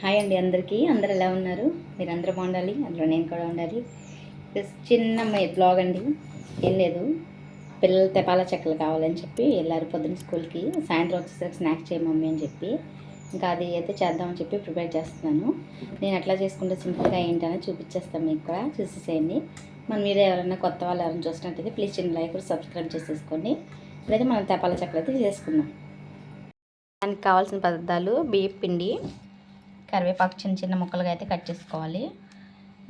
Hi అండి అందరికీ. అందరు ఎలా ఉన్నారు? మీరందరూ బాగుండాలి, అందులో నేను కూడా ఉండాలి. చిన్న బ్లాగ్ అండి. ఏం లేదు, పిల్లలు తెపాల చెక్కలు కావాలని చెప్పి వెళ్ళారు పొద్దున్న స్కూల్కి. సాయంత్రం వచ్చేసరికి స్నాక్స్ చేయ మమ్మీ అని చెప్పి ఇంకా అది అయితే చేద్దామని చెప్పి ప్రిపేర్ చేస్తున్నాను. నేను ఎట్లా చేసుకుంటే సింపుల్గా ఏంటనే చూపించేస్తాను, మీకు కూడా చూసేసేయండి. మన మీద ఎవరైనా కొత్త వాళ్ళు ఎవరైనా చూసినట్టయితే ప్లీజ్ చిన్న లైక్ కూడా సబ్స్క్రైబ్ చేసేసుకోండి. ఇప్పుడైతే మనం తెపాల చెక్కలు అయితే చేసుకుందాం. దానికి కావాల్సిన పదార్థాలు: బియ్యం పిండి, కరివేపాకు చిన్న చిన్న ముక్కలుగా అయితే కట్ చేసుకోవాలి.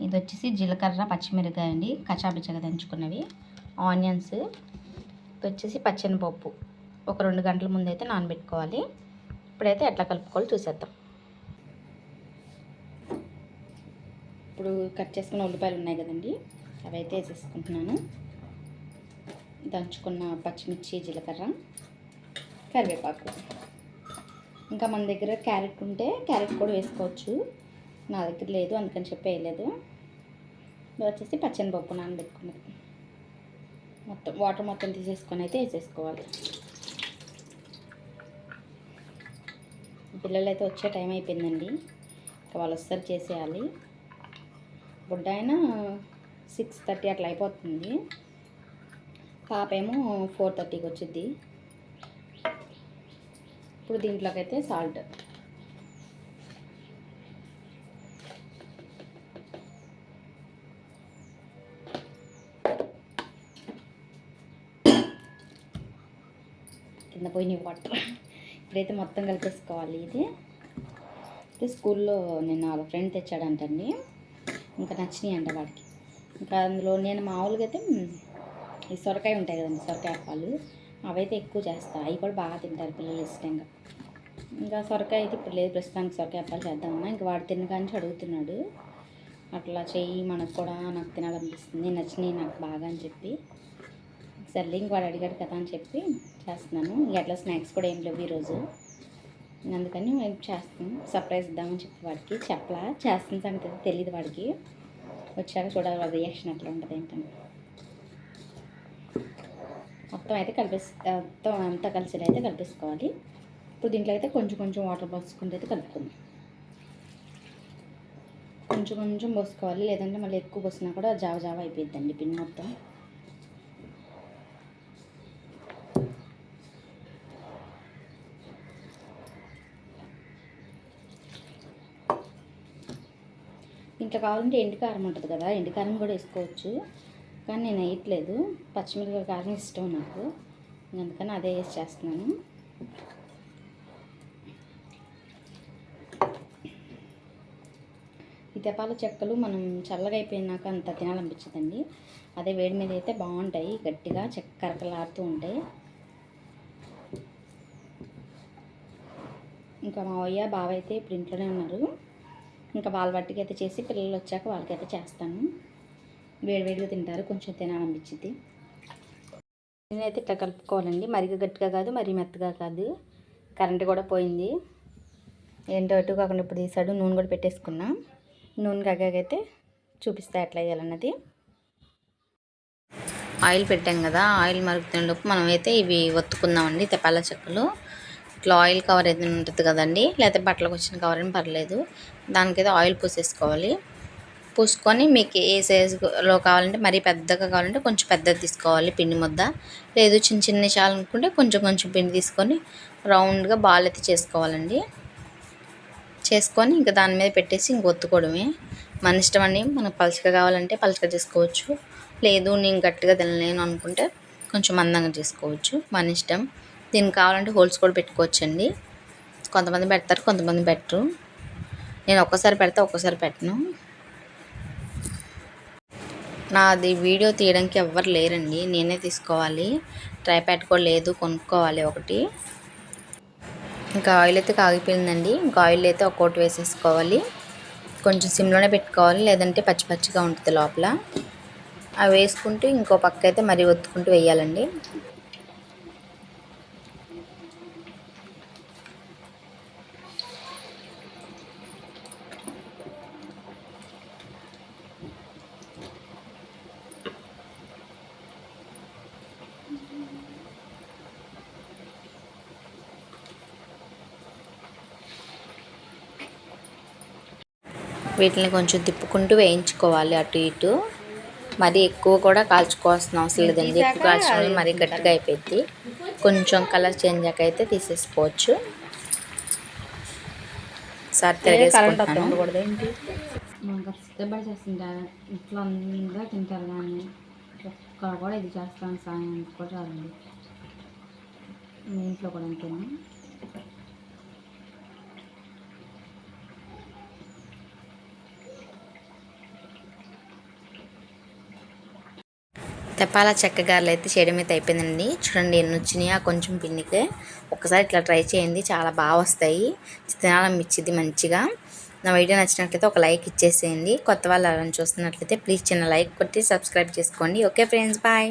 ఇది వచ్చేసి జీలకర్ర, పచ్చిమిరపకాయ అండి, కచ్చాపిచ్చగా దంచుకున్నవి, ఆనియన్స్, ఇది వచ్చేసి పచ్చెనపప్పు ఒక 2 గంటల ముందు అయితే నానబెట్టుకోవాలి. ఇప్పుడైతే ఎట్లా కలుపుకోవాలో చూసేద్దాం. ఇప్పుడు కట్ చేసుకున్న ఉల్లిపాయలు ఉన్నాయి కదండి, అవి అయితే వేసేసుకుంటున్నాను. దంచుకున్న పచ్చిమిర్చి, జీలకర్ర, కరివేపాకు. ఇంకా మన దగ్గర క్యారెట్ ఉంటే క్యారెట్ కూడా వేసుకోవచ్చు. నా దగ్గర లేదు, అందుకని చెప్పి వేయలేదు. ఇది వచ్చేసి పచ్చెనపప్పు నానబెట్టుకున్నది. మొత్తం వాటర్ మొత్తం తీసేసుకొని అయితే వేసేసుకోవాలి. పిల్లలు అయితే వచ్చే టైం అయిపోయిందండి, ఇంకా వాళ్ళు వస్తారు చేసేయాలి. బుడ్డ అయినా 6:30 అట్లా అయిపోతుంది, పాప ఏమో 4:30కి వచ్చింది. ఇప్పుడు దీంట్లోకి అయితే సాల్ట్, కింద పోయిన వాటర్. ఇప్పుడైతే మొత్తం కలిపేసుకోవాలి. ఇది స్కూల్లో నిన్న వాళ్ళ ఫ్రెండ్ తెచ్చాడంటండి, ఇంకా నచ్చినాయి అంట వాడికి. ఇంకా అందులో నేను మామూలుగా అయితే ఈ సొరకాయ ఉంటాయి కదండి, సొరకాయ అప్పాలు అవైతే ఎక్కువ చేస్తాను. అవి కూడా బాగా తింటారు పిల్లలు ఇష్టంగా. ఇంకా సొరకాయ అయితే ఇప్పుడు లేదు, ప్రస్తుతానికి సొరకాయ అప్పాలు చేద్దామన్నా. ఇంకా వాడు తినగానే అడుగుతున్నాడు, అట్లా చెయ్యి మనకు కూడా, నాకు తినాలనిపిస్తుంది, నచ్చినాయి నాకు బాగా అని చెప్పి. సర్లే ఇంక వాడు అడిగాడు కదా అని చెప్పి చేస్తున్నాను. ఇంక అట్లా స్నాక్స్ కూడా ఏం లేవు ఈరోజు, అందుకని మేము చేస్తాను. సర్ప్రైజ్ ఇద్దామని చెప్పి వాడికి చెప్పలా, చేస్తున్న సంగతి తెలియదు వాడికి. వచ్చాక చూడాలి వాడి రియాక్షన్ ఎట్లా ఉంటుంది ఏంటని. మొత్తం అయితే మొత్తం అంతా కలిసి అయితే కలిపేసుకోవాలి. ఇప్పుడు దీంట్లో అయితే కొంచెం కొంచెం వాటర్ పోసుకుంటూ అయితే కలుపుకుందాం. కొంచెం కొంచెం పోసుకోవాలి, లేదంటే మళ్ళీ ఎక్కువ పోసినా కూడా జావ జావ అయిపోద్దండి పిండి మొత్తం. ఇంట్లో కావాలంటే ఎండుకారం ఉంటుంది కదా, ఎండుకారం కూడా వేసుకోవచ్చు, కానీ నేను వేయట్లేదు. పచ్చిమిరపకాయ కారం ఇష్టం నాకు, అందుకని అదే వేసి చేస్తున్నాను. ఈ తెపాల చెక్కలు మనం చల్లగా అయిపోయినాక అంత తినాలనిపించదండి, అదే వేడి మీద అయితే బాగుంటాయి, గట్టిగా చెక్క కరకలాడుతూ ఉంటాయి. ఇంకా మా అయ్య బావ అయితే ఇప్పుడు ఇంట్లోనే ఉన్నారు, ఇంకా వాళ్ళ వాటికి అయితే చేసి పిల్లలు వచ్చాక వాళ్ళకైతే చేస్తాను. వేడివేడిగా తింటారు, కొంచెం తినాలనిపించింది. నేనైతే ఇట్లా కలుపుకోవాలండి, మరిగా గట్టిగా కాదు, మరీ మెత్తగా కాదు. కరెంట్ కూడా పోయింది, ఏంటో అటు కాకుండా ఇప్పుడు తీసాడు. నూనె కూడా పెట్టేసుకున్నా, నూనె కాగాకైతే చూపిస్తా ఎట్లా వేయాలన్నది. ఆయిల్ పెట్టాం కదా, ఆయిల్ మరుగుతున్నప్పుడు మనమైతే ఇవి ఒత్తుకుందామండి తెపాల చెక్కలు. ఇట్లా ఆయిల్ కవర్ ఏదైనా ఉంటుంది కదండి, లేకపోతే బట్టలకు వచ్చిన కవర్ అని పర్లేదు, దానికైతే ఆయిల్ పూసేసుకోవాలి. పూసుకొని మీకు ఏ సైజులో కావాలంటే, మరీ పెద్దగా కావాలంటే కొంచెం పెద్దది తీసుకోవాలి పిండి ముద్ద, లేదు చిన్న చిన్న చాలనుకుంటే కొంచెం కొంచెం పిండి తీసుకొని రౌండ్గా బాల్ అయితే చేసుకోవాలండి. చేసుకొని ఇంకా దాని మీద పెట్టేసి ఇంక ఒత్తుకోవడమే. మన ఇష్టం అండి, మనకు పలుచగా కావాలంటే పలుచగా చేసుకోవచ్చు, లేదు నేను గట్టిగా తినలేను అనుకుంటే కొంచెం మందంగా చేసుకోవచ్చు, మన ఇష్టం. దీనికి కావాలంటే హోల్స్ కూడా పెట్టుకోవచ్చండి, కొంతమంది పెడతారు, కొంతమంది పెట్టరు. నేను ఒక్కసారి పెడతా, ఒక్కసారి పెట్టను. నాది వీడియో తీయడానికి ఎవ్వరు లేరండి, నేనే తీసుకోవాలి. ట్రైపాడ్ కూడా లేదు, కొనుక్కోవాలి ఒకటి. ఇంకా ఆయిల్ అయితే కాగిపోయిందండి, ఇంకా ఆయిల్ అయితే ఒక్కోటి వేసేసుకోవాలి. కొంచెం సిమ్లోనే పెట్టుకోవాలి, లేదంటే పచ్చి పచ్చిగా ఉంటుంది లోపల. అవి వేసుకుంటూ ఇంకో పక్క అయితే మరీ ఒత్తుకుంటూ వేయాలండి. వీటిని కొంచెం తిప్పుకుంటూ వేయించుకోవాలి అటు ఇటు. మరీ ఎక్కువ కూడా కాల్చుకోవాల్సిన అవసరం లేదండి, ఎక్కువ కాల్చడం మరీ గట్టిగా అయిపోయింది. కొంచెం కలర్ చేంజ్ అయితే తీసేసుకోవచ్చు. సార్ తిరగేసుకుంటున్నాను. కష్టపడి చేస్తుంటా ఇంట్లో అందరూ తింటారు, కానీ ఒక్కడ కూడా ఇది చేస్తాను సాయం కూడా రాదండి. మీ ఇంట్లో కూడా అంతేనా? తెపాల చెక్క గారెలు అయితే చేయడం అయితే అయిపోయిందండి. చూడండి ఎన్ని వచ్చినాయో కొంచెం పిండికే. ఒకసారి ఇట్లా ట్రై చేయండి, చాలా బాగా వస్తాయి. తినాలనిపించింది మంచిగా. నా వీడియో నచ్చినట్లయితే ఒక లైక్ ఇచ్చేసేయండి. కొత్త వాళ్ళు ఎవరైనా చూస్తున్నట్లయితే ప్లీజ్ చిన్న లైక్ కొట్టి సబ్స్క్రైబ్ చేసుకోండి. Okay friends, bye.